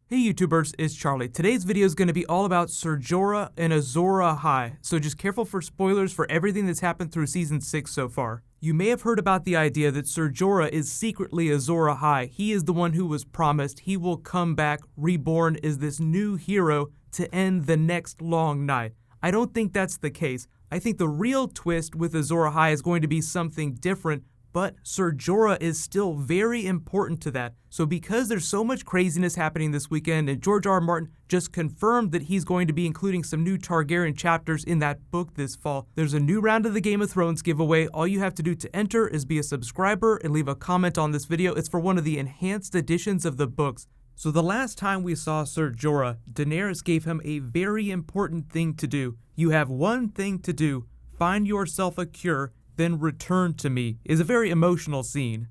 Hey YouTubers, it's Charlie. Today's video is going to be all about Ser Jorah and Azor Ahai, so just careful for spoilers for everything that's happened through Season 6 so far. You may have heard about the idea that Ser Jorah is secretly Azor Ahai. He is the one who was promised. He will come back, reborn as this new hero to end the next long night. I don't think that's the case. I think the real twist with Azor Ahai is going to be something different, but Ser Jorah is still very important to that. So because there's so much craziness happening this weekend, and George R. R. Martin just confirmed that he's going to be including some new Targaryen chapters in that book this fall, there's a new round of the Game of Thrones giveaway. All you have to do to enter is be a subscriber and leave a comment on this video. It's for one of the enhanced editions of the books. So the last time we saw Ser Jorah, Daenerys gave him a very important thing to do. You have one thing to do: find yourself a cure, then return to me. Is a very emotional scene.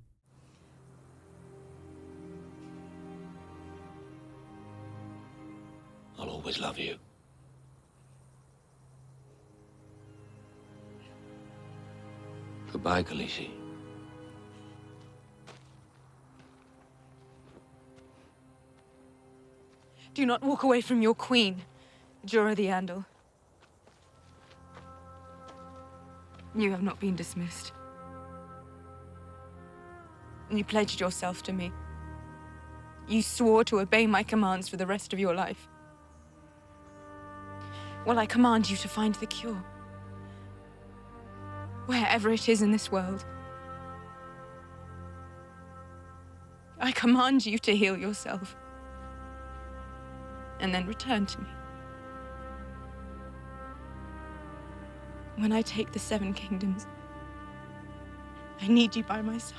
I'll always love you. Goodbye, Khaleesi. Do not walk away from your queen, Jorah the Andal. You have not been dismissed. You pledged yourself to me. You swore to obey my commands for the rest of your life. Well, I command you to find the cure. Wherever it is in this world. I command you to heal yourself. And then return to me. When I take the Seven Kingdoms, I need you by my side.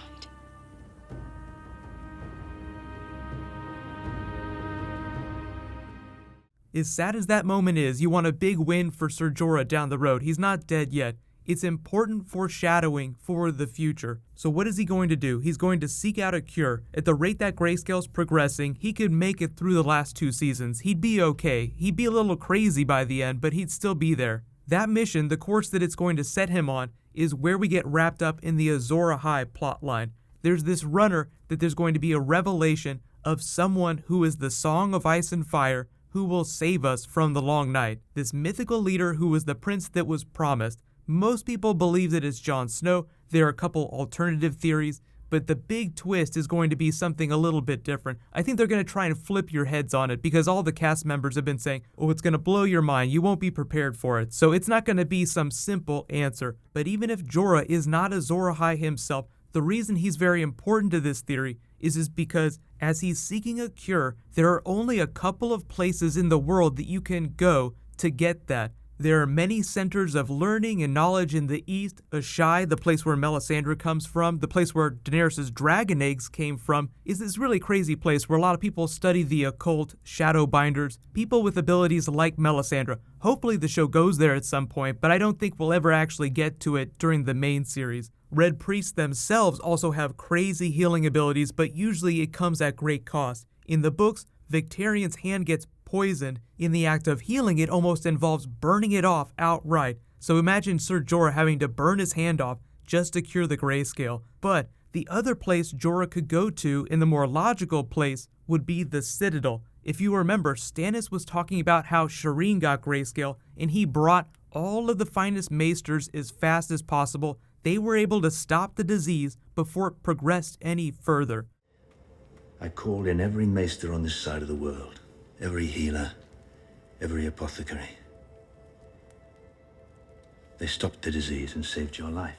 As sad as that moment is, you want a big win for Ser Jorah down the road. He's not dead yet. It's important foreshadowing for the future. So what is he going to do? He's going to seek out a cure. At the rate that Grayscale's progressing, he could make it through the last 2 seasons. He'd be okay. He'd be a little crazy by the end, but he'd still be there. That mission, the course that it's going to set him on, is where we get wrapped up in the Azor Ahai plotline. There's this runner that there's going to be a revelation of someone who is the Song of Ice and Fire who will save us from the long night. This mythical leader who was the prince that was promised. Most people believe that it's Jon Snow. There are a couple alternative theories, but the big twist is going to be something a little bit different. I think they're going to try and flip your heads on it because all the cast members have been saying, oh, it's going to blow your mind. You won't be prepared for it. So it's not going to be some simple answer. But even if Jorah is not Azor Ahai himself, the reason he's very important to this theory is because as he's seeking a cure, there are only a couple of places in the world that you can go to get that. There are many centers of learning and knowledge in the east. Asshai, the place where Melisandre comes from, the place where Daenerys' dragon eggs came from, is this really crazy place where a lot of people study the occult, shadowbinders, people with abilities like Melisandre. Hopefully the show goes there at some point, but I don't think we'll ever actually get to it during the main series. Red Priests themselves also have crazy healing abilities, but usually it comes at great cost. In the books, Victarion's hand gets poisoned. In the act of healing, it almost involves burning it off outright. So imagine Ser Jorah having to burn his hand off just to cure the grayscale. But the other place Jorah could go to, in the more logical place, would be the Citadel. If you remember, Stannis was talking about how Shireen got grayscale, and he brought all of the finest maesters as fast as possible. They were able to stop the disease before it progressed any further. I called in every maester on this side of the world. Every healer, every apothecary. They stopped the disease and saved your life.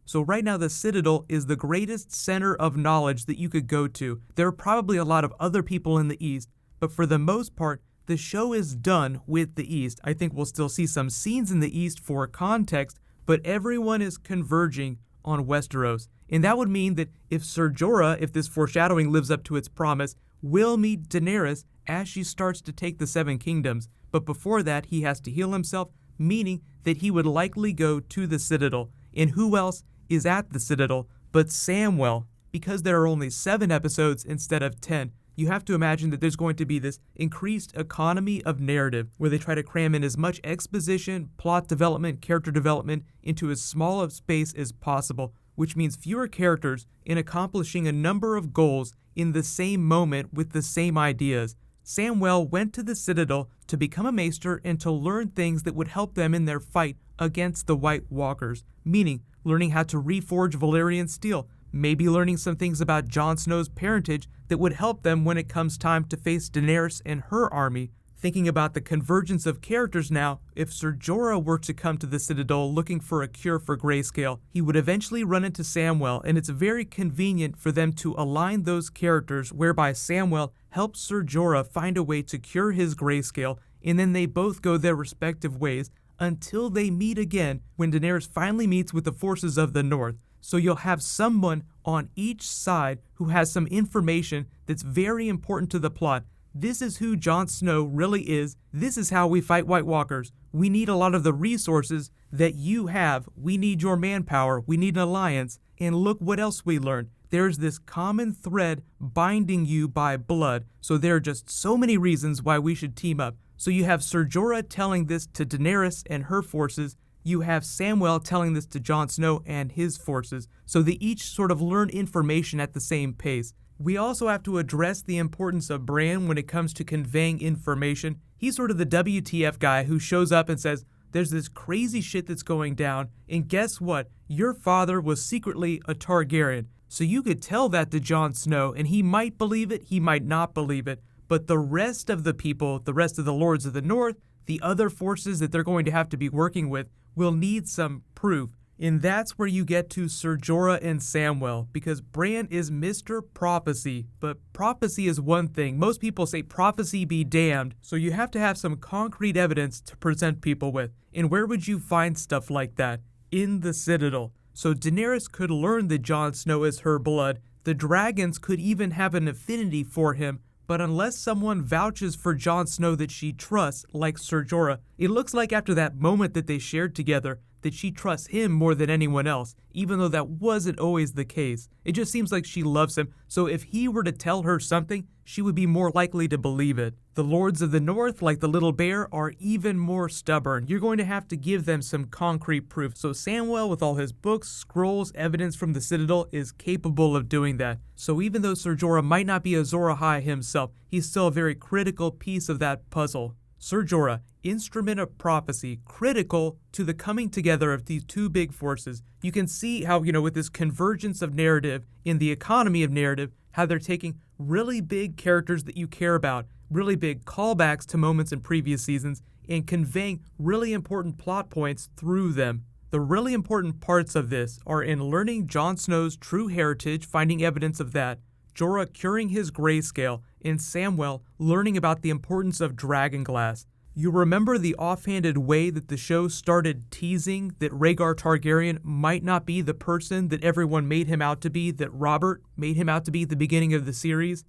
So right now the Citadel is the greatest center of knowledge that you could go to. There are probably a lot of other people in the East, but for the most part, the show is done with the East. I think we'll still see some scenes in the East for context, but everyone is converging on Westeros. And that would mean that if Ser Jorah, if this foreshadowing lives up to its promise, will meet Daenerys as she starts to take the Seven Kingdoms. But before that, he has to heal himself, meaning that he would likely go to the Citadel. And who else is at the Citadel but Samwell? Because there are only 7 episodes instead of 10, you have to imagine that there's going to be this increased economy of narrative where they try to cram in as much exposition, plot development, character development into as small of space as possible, which means fewer characters in accomplishing a number of goals in the same moment with the same ideas. Samwell went to the Citadel to become a maester and to learn things that would help them in their fight against the White Walkers, meaning learning how to reforge Valyrian steel, maybe learning some things about Jon Snow's parentage that would help them when it comes time to face Daenerys and her army. Thinking about the convergence of characters now, if Ser Jorah were to come to the Citadel looking for a cure for grayscale, he would eventually run into Samwell, and it's very convenient for them to align those characters whereby Samwell helps Ser Jorah find a way to cure his grayscale, and then they both go their respective ways until they meet again when Daenerys finally meets with the forces of the North. So you'll have someone on each side who has some information that's very important to the plot. This is who Jon Snow really is. This is how we fight White Walkers. We need a lot of the resources that you have. We need your manpower. We need an alliance. And look what else we learned. There's this common thread binding you by blood. So there are just so many reasons why we should team up. So you have Ser Jorah telling this to Daenerys and her forces. You have Samwell telling this to Jon Snow and his forces. So they each sort of learn information at the same pace. We also have to address the importance of Bran when it comes to conveying information. He's sort of the WTF guy who shows up and says, there's this crazy shit that's going down, and guess what? Your father was secretly a Targaryen. So you could tell that to Jon Snow, and he might believe it, he might not believe it. But the rest of the people, the rest of the Lords of the North, the other forces that they're going to have to be working with, will need some proof. And that's where you get to Ser Jorah and Samwell, because Bran is Mr. Prophecy, but prophecy is one thing. Most people say prophecy be damned, so you have to have some concrete evidence to present people with. And where would you find stuff like that? In the Citadel. So Daenerys could learn that Jon Snow is her blood. The dragons could even have an affinity for him, but unless someone vouches for Jon Snow that she trusts, like Ser Jorah, it looks like after that moment that they shared together, that she trusts him more than anyone else, even though that wasn't always the case. It just seems like she loves him, so if he were to tell her something, she would be more likely to believe it. The Lords of the North, like the little bear, are even more stubborn. You're going to have to give them some concrete proof. So Samwell, with all his books, scrolls, evidence from the Citadel, is capable of doing that. So even though Ser Jorah might not be Azor Ahai himself, he's still a very critical piece of that puzzle. Ser Jorah, instrument of prophecy, critical to the coming together of these two big forces. You can see how, with this convergence of narrative in the economy of narrative, how they're taking really big characters that you care about, really big callbacks to moments in previous seasons, and conveying really important plot points through them. The really important parts of this are in learning Jon Snow's true heritage, finding evidence of that, Jorah curing his grayscale, and Samwell learning about the importance of dragonglass. You remember the offhanded way that the show started teasing that Rhaegar Targaryen might not be the person that everyone made him out to be, that Robert made him out to be at the beginning of the series?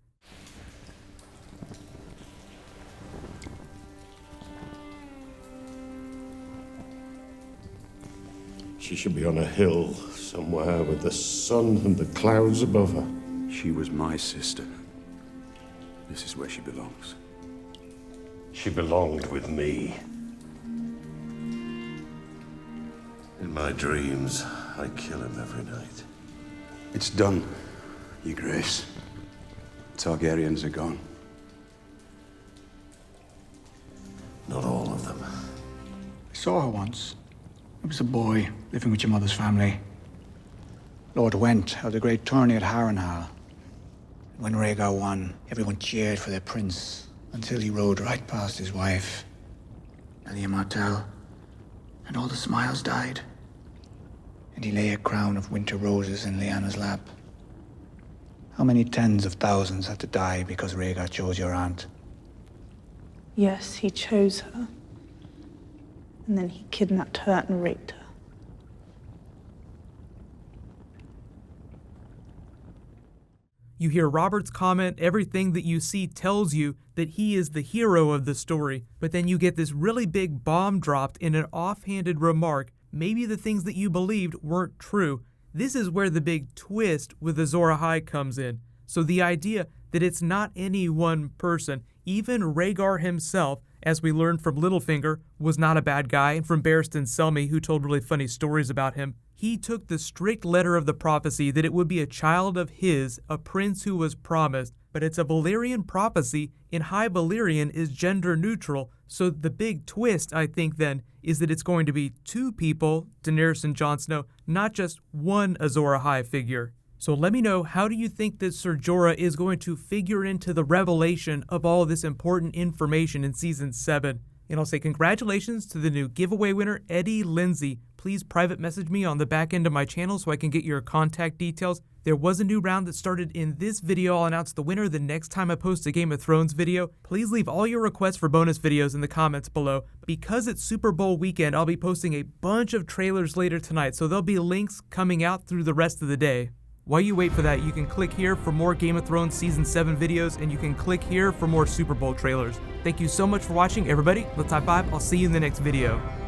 She should be on a hill somewhere with the sun and the clouds above her. She was my sister. This is where she belongs. She belonged with me. In my dreams, I kill him every night. It's done, Your Grace. Targaryens are gone. Not all of them. I saw her once. I was a boy, living with your mother's family. Lord Went held a great tourney at Harrenhal. When Rhaegar won, everyone cheered for their prince, until he rode right past his wife, Elia Martell, and all the smiles died. And he lay a crown of winter roses in Lyanna's lap. How many tens of thousands had to die because Rhaegar chose your aunt? Yes, he chose her. And then he kidnapped her and raped her. You hear Robert's comment, everything that you see tells you that he is the hero of the story, but then you get this really big bomb dropped in an offhanded remark. Maybe the things that you believed weren't true. This is where the big twist with Azor Ahai comes in. So the idea that it's not any one person, even Rhaegar himself, as we learned from Littlefinger, was not a bad guy, and from Barristan Selmy, who told really funny stories about him. He took the strict letter of the prophecy that it would be a child of his, a prince who was promised, but it's a Valyrian prophecy, and High Valyrian is gender neutral, so the big twist, I think then, is that it's going to be two people, Daenerys and Jon Snow, not just one Azor Ahai figure. So let me know, how do you think that Ser Jorah is going to figure into the revelation of all this important information in Season 7? And I'll say congratulations to the new giveaway winner, Eddie Lindsay. Please private message me on the back end of my channel so I can get your contact details. There was a new round that started in this video. I'll announce the winner the next time I post a Game of Thrones video. Please leave all your requests for bonus videos in the comments below. Because it's Super Bowl weekend, I'll be posting a bunch of trailers later tonight, so there'll be links coming out through the rest of the day. While you wait for that, you can click here for more Game of Thrones Season 7 videos, and you can click here for more Super Bowl trailers. Thank you so much for watching, everybody. Let's high five. I'll see you in the next video.